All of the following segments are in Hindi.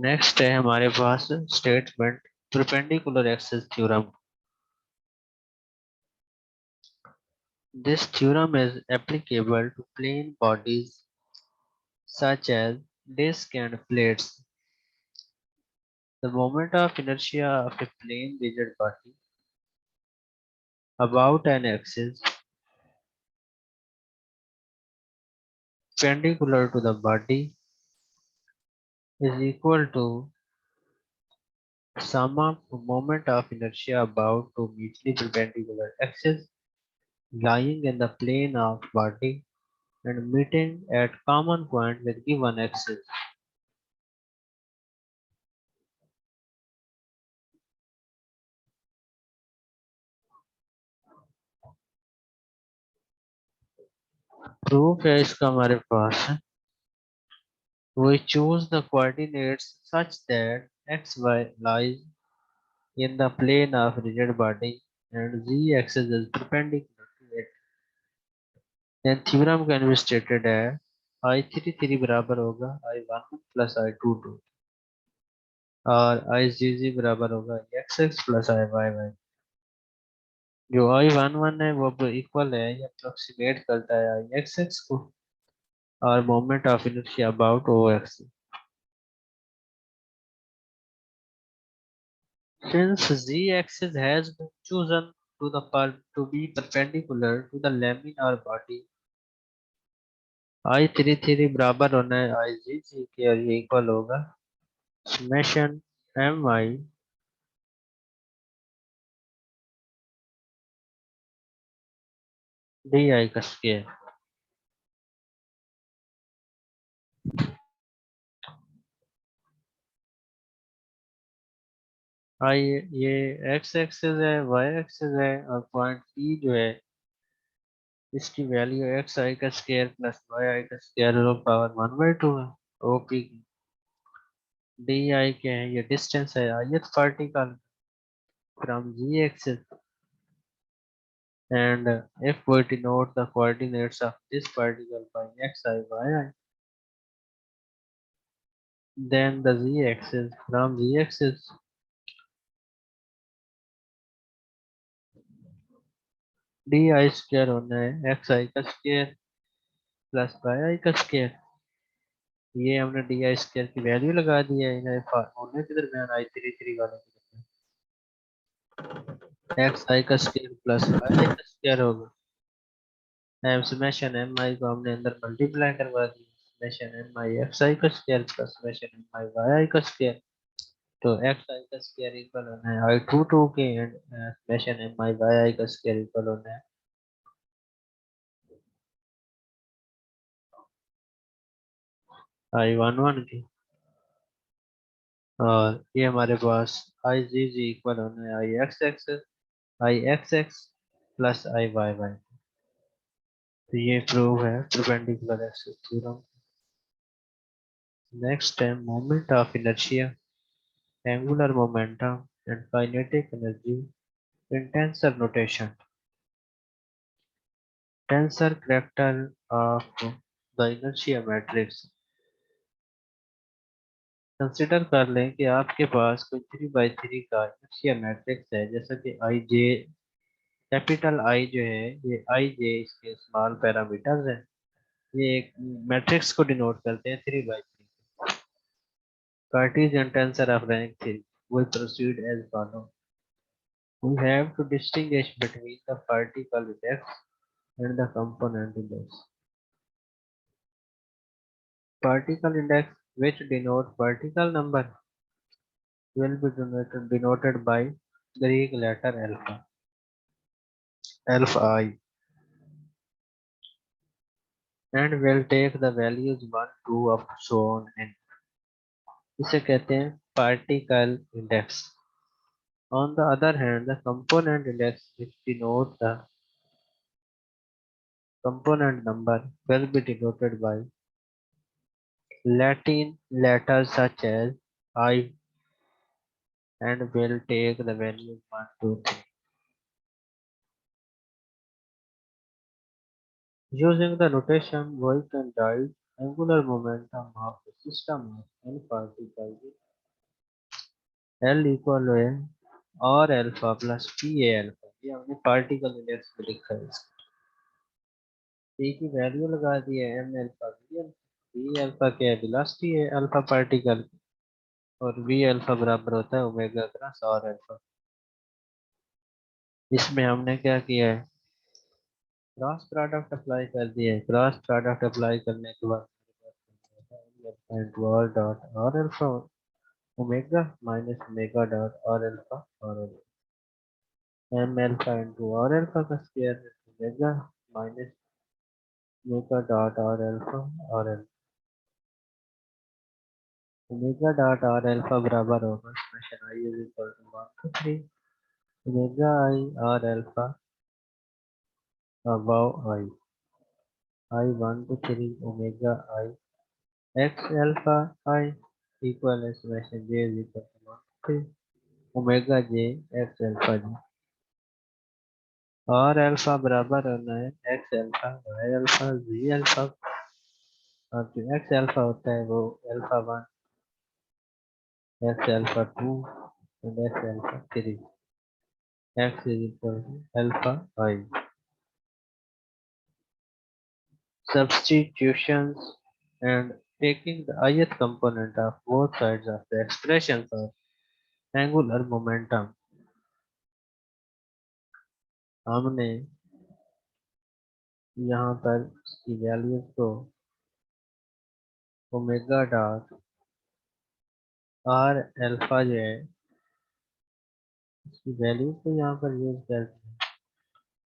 नेक्स्ट है हमारे पास statement perpendicular axis theorem. This theorem is applicable to plane bodies such as disks and plates. The moment of inertia of a plane rigid body about an axis perpendicular to the body is equal to sum of moment of inertia about two mutually perpendicular axes lying in the plane of body and meeting at common point with given axis. Proof है इसका हमारे पास। We choose the coordinates such that xy lies in the plane of rigid body and z-axis is perpendicular to it. Then theorem can be stated as I33 बराबर होगा I11 plus I22 और IGG बराबर होगा XX plus IYY। जो I11 है वो इक्वल है या अप्रोक्सीमेट करता है IXX को और moment of inertia about OX। Since z-axis has been chosen to be perpendicular to the laminar body, I33 बराबर होना है IGG के और ये इक्वल होगा समेशन MI DI का स्क्वायर। आई ये x एक्सिस है y एक्सिस है और पॉइंट P जो है इसकी वैल्यू एक्स आई का स्क्वायर प्लस वाई आई का स्क्वायर होल पावर 1/2 है। OP की डी आई के हैं ये डिस्टेंस है ith particle from Z axis and if we denote the coordinates of this particle by xi yi then the z-axis from z-axis D I square होना है एक्स आई का स्क्वायर प्लस वाई आई का स्क्वायर। ये हमने डी आई स्क्वायर की वैल्यू लगा दी है इन्हें फॉर्मूले के दरमियान I33 वाले के दरमियान एक्स आई का स्क्वायर प्लस वाई आई का स्क्वायर होगा एम समेशन एम आई को हमने अंदर मल्टीप्लाई करवा दिया समेशन एम आई एक्स आई का square plus summation M I Y I का स्क्वायर। तो एक्स आई का स्क्वायर इक्वल होना है I22 के and summation M I Y I का स्क्वायर इक्वल होना है I11 की। और ये हमारे पास आई जी जी इक्वल होना है आई एक्स एक्स प्लस आई वाई वाई। तो ये प्रूव है परपेंडिकुलर एक्सिस थ्योरम। नेक्स्ट है moment of inertia angular momentum and kinetic energy in tensor notation. Tensor character of the inertia matrix. Consider कर लें कि आपके पास कोई 3/3 का इनर्शिया मैट्रिक्स है जैसा कि आई जे कैपिटल आई जो है ये आई जे इसके स्मॉल पैरामीटर्स है। ये एक मैट्रिक्स को डिनोट करते हैं 3/3। Cartesian tensor of rank 3 will proceed as follows. We have to distinguish between the particle index and the component index. Particle index, which denote particle number, will be denoted by Greek letter alpha I, and will take the values 1, 2 up to so on n. इसे कहते हैं particle index. On the other hand, the component index, which denote the component number, will be denoted by Latin letters such as I and will take the values 1, 2, 3. Using the notation, we can write angular momentum of the system of n particles L equal है और alpha plus P A alpha, ये हमने पार्टिकल इंडेक्स में लिखा है। पी की वैल्यू लगा दी है एम अल्फा बी अल्फा क्या है, वेलोसिटी है अल्फा पार्टिकल, और वी अल्फा बराबर होता है ओमेगा क्रॉस और अल्फा। इसमें हमने क्या किया है, क्रॉस प्रोडक्ट अप्लाई कर दिया है। क्रॉस प्रोडक्ट अप्लाई करने के बाद और डॉट और alpha omega minus omega dot और अल्फा और एम अल्फा इंटू और अल्फा का square omega minus omega dot और अल्फा और ओमेगा डॉट और अल्फा बराबर होगा summation I is equal to 1 to 3 omega I और alpha above I 1 to 3 omega I X alpha I equal है summation J is equal to 1 to 3 omega J X alpha जी, और अल्फा बराबर होना है एक्स अल्फा वाई अल्फा जी अल्फा, और जो एक्स अल्फा होता है वो alpha 1 x alpha 2 and x alpha 3, x is equal to alpha I. Substitutions and taking the ith component of both sides of the expression for angular momentum, हमने यहाँ पर इसकी वैल्यूज को ओमेगा डॉट और अल्फा जो है इसकी वैल्यूज को यहाँ पर यूज करते हैं।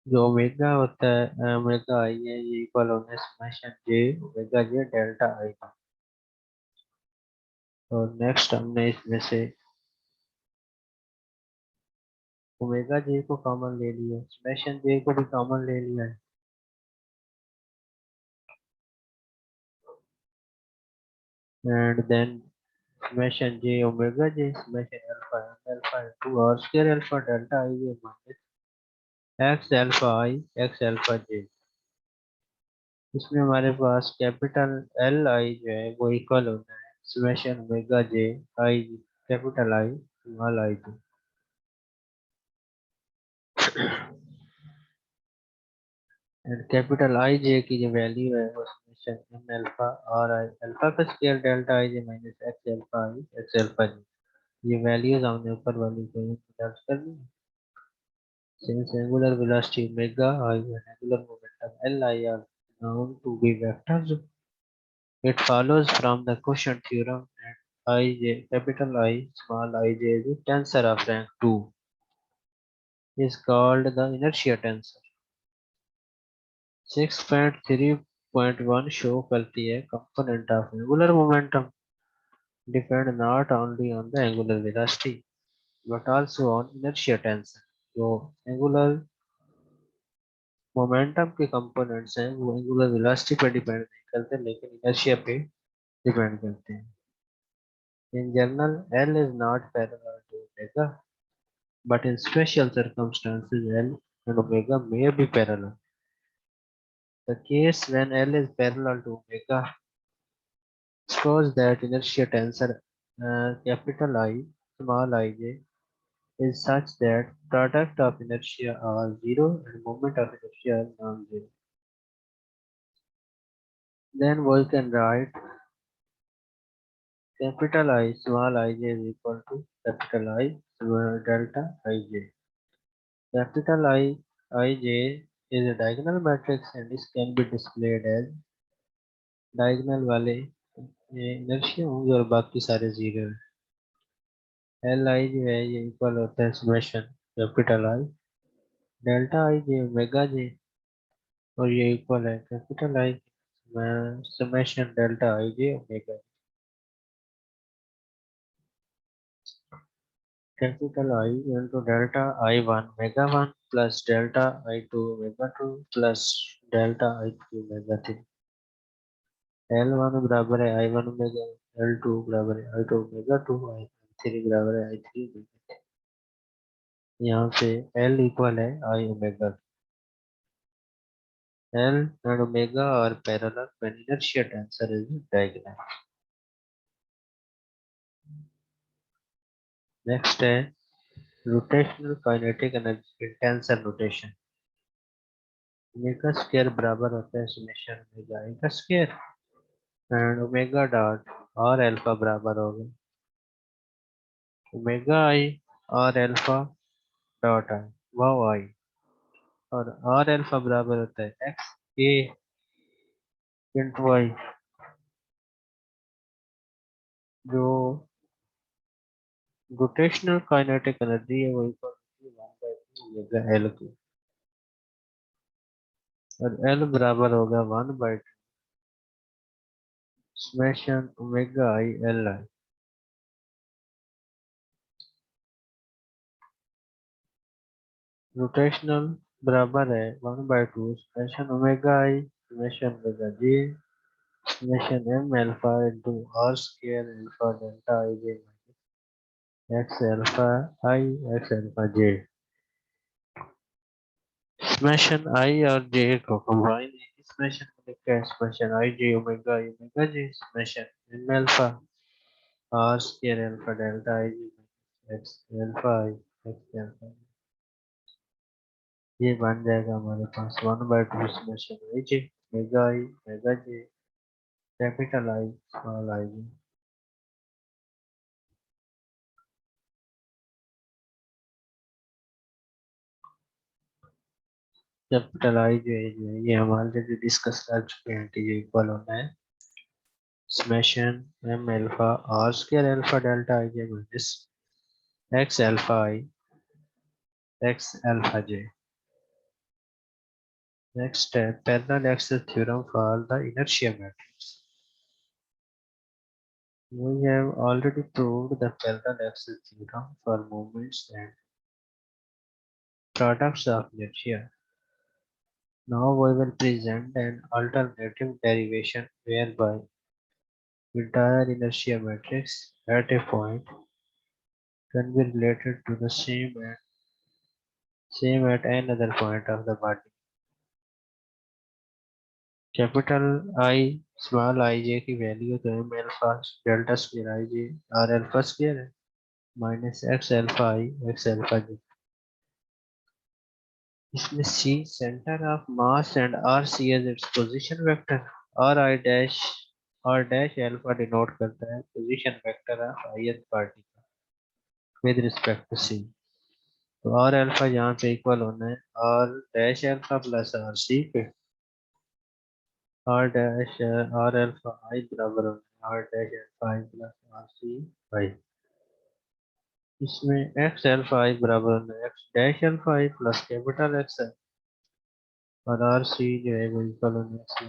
जो ओमेगा होता है ओमेगा आई है ये इक्वल होगा समेशन जे ओमेगा जे डेल्टा आई, और नेक्स्ट हमने इसमें से ओमेगा जे को कॉमन ले लिया, समेशन जे को भी कॉमन ले लिया है, and then summation J omega J summation alpha to और square alpha delta I J minus X alpha J. इसमें हमारे पास कैपिटल एल आई जो है वो इक्वल होता है summation omega J I capital I small I J, and capital I J की जो वैल्यू है वो समेशन एम अल्फा और आई अल्फा का square delta I J minus X alpha I X alpha J, ये वैल्यूज हमने ऊपर वाली को दर्ज कर दी। Since angular velocity omega I and angular momentum Li are known to be vectors, it follows from the quotient theorem that Ij, capital I, small ij is a tensor of rank 2 is called the inertia tensor. 6.3.1 show करती है component of angular momentum depend not only on the angular velocity but also on inertia tensor. जो angular मोमेंटम के कंपोनेंट्स हैं वो एंगुलर वेलोसिटी पर डिपेंड नहीं करते लेकिन इनर्शिया पे डिपेंड करते हैं। In general L is not parallel to omega but in special circumstances L and omega may be parallel. The case when L is parallel to omega shows that inertia tensor capital I small ij is such that product of inertia are zero and moment of inertia are non-zero. Then we can write capital I small ij is equal to capital I small delta ij. Capital Ij is a diagonal matrix and this can be displayed as diagonal वाले ये इनर्शिया होंगे और बाकी सारे जीरो है। एल आई जो है ये इक्वल होता है summation capital I delta I J omega J, और ये इक्वल है capital I summation delta I J omega. Capital I into delta I1 omega 1 plus delta I2 omega 2 plus delta I3 omega 3। L1 बराबर है I1 ओमेगा, L2 बराबर है I2 ओमेगा 2, I3 बराबर है I3 ओमेगा 3। यहाँ पे L इक्वल है I omega. L and omega are parallel when inertia tensor is diagonal. Next है rotational kinetic energy in tensor rotation. Omega square बराबर होता है समेशन ओमेगा आई का स्क्वायर एंड ओमेगा डॉट और अल्फा बराबर होगा ओमेगा आई और अल्फा डॉट आई वाओ आई और आर अल्फा बराबर होता है एक्स ए इंटू वाई जो रोटेशनल काइनेटिक एनर्जी है वो इक्वल टू 1/2 ओमेगा एल की और एल बराबर होगा 1/2 summation omega I L I. Rotational बराबर है 1/2 summation omega I summation omega J summation M alpha into R square alpha delta I J X alpha I X alpha J. Summation I और जे को कंबाइन समेशन में लिखा है summation I J omega I omega J summation M alpha R square alpha delta I J X alpha I X alpha ये बन जाएगा हमारे पास 1/2 summation I J omega I omega J capital I small I J. Capital आई जो है ये हमारे जो डिस्कस कर चुके हैं कि ये इक्वल होना है summation M alpha R square alpha delta I J minus X alpha I X alpha J. Next step, parallel access theorem for the inertia matrix. We have already proved the parallel access theorem for moments and products of inertia. Now we will present an alternative derivation whereby entire inertia matrix at a point can be related to the same at another point of the body. Capital I small I J की वैल्यू तो M alpha delta square I J R alpha square है minus X alpha I X alpha J. इसमें C center of mass and R C as its position vector और डैश अल्फा डिनोट करता है position vector of ith particle with respect to C. तो आर अल्फा यहाँ पे इक्वल होना है R dash alpha plus R सी पे R dash R alpha I बराबर होना है R dash alpha I plus R C I. इसमें एक्स अल्फा आई बराबर होना है X dash alpha I plus capital X है और आर सी जो है वो इक्वल होना है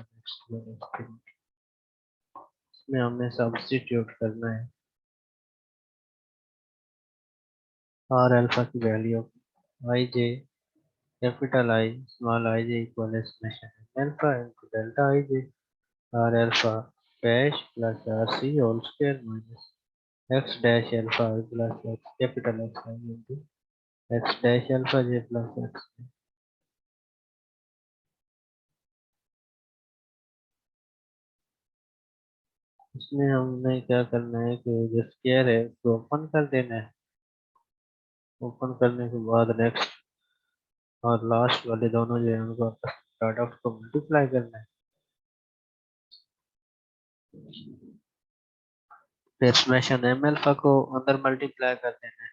इसमें हमने सब्स्टिट्यूट करना है आर अल्फा की value I J capital I small I J equal है summation alpha into delta I J R alpha dash plus R C whole square minus X dash alpha I plus X capital X I into X dash alpha J plus X. इसमें हमने क्या करना है कि जो स्क्वायर है उसको ओपन कर देना है ओपन करने के बाद नेक्स्ट और लास्ट वाले दोनों जो है उनको प्रोडक्ट को मल्टीप्लाई करना है फिर समेशन एम अल्फा को अंदर मल्टीप्लाई कर देना है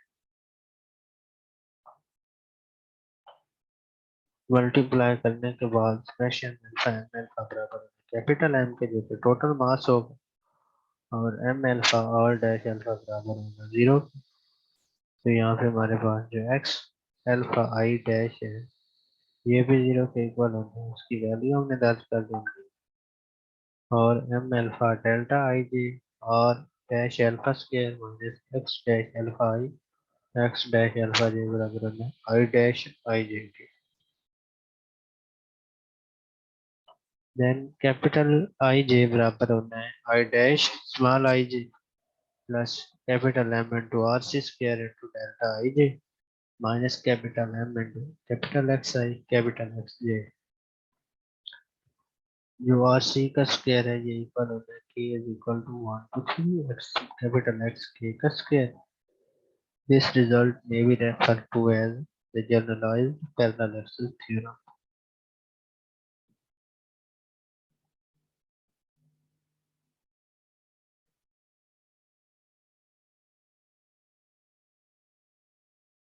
मल्टीप्लाई करने के बाद समेशन अल्फा एम अल्फा बराबर कैपिटल एम के जो टोटल मास होगा और एम अल्फा और डैश अल्फा बराबर होगा 0। तो यहाँ पे हमारे पास जो एक्स अल्फा आई डैश है ये भी 0 के इक्वल होता है उसकी वैल्यू हमने दर्ज कर देंगे और M alpha delta I J और dash alpha square minus X dash alpha I X dash alpha J बराबर होना है आई डैश आई जे के। देन कैपिटल आई जे बराबर होना है I dash small I J plus capital M into R C square into delta I J minus capital M into capital X I capital X J. जो आर सी का स्क्वायर है ये इक्वल होता है K is equal to 1 to 3 X capital X K का square This result may be referred to as the generalized parallel access theorem.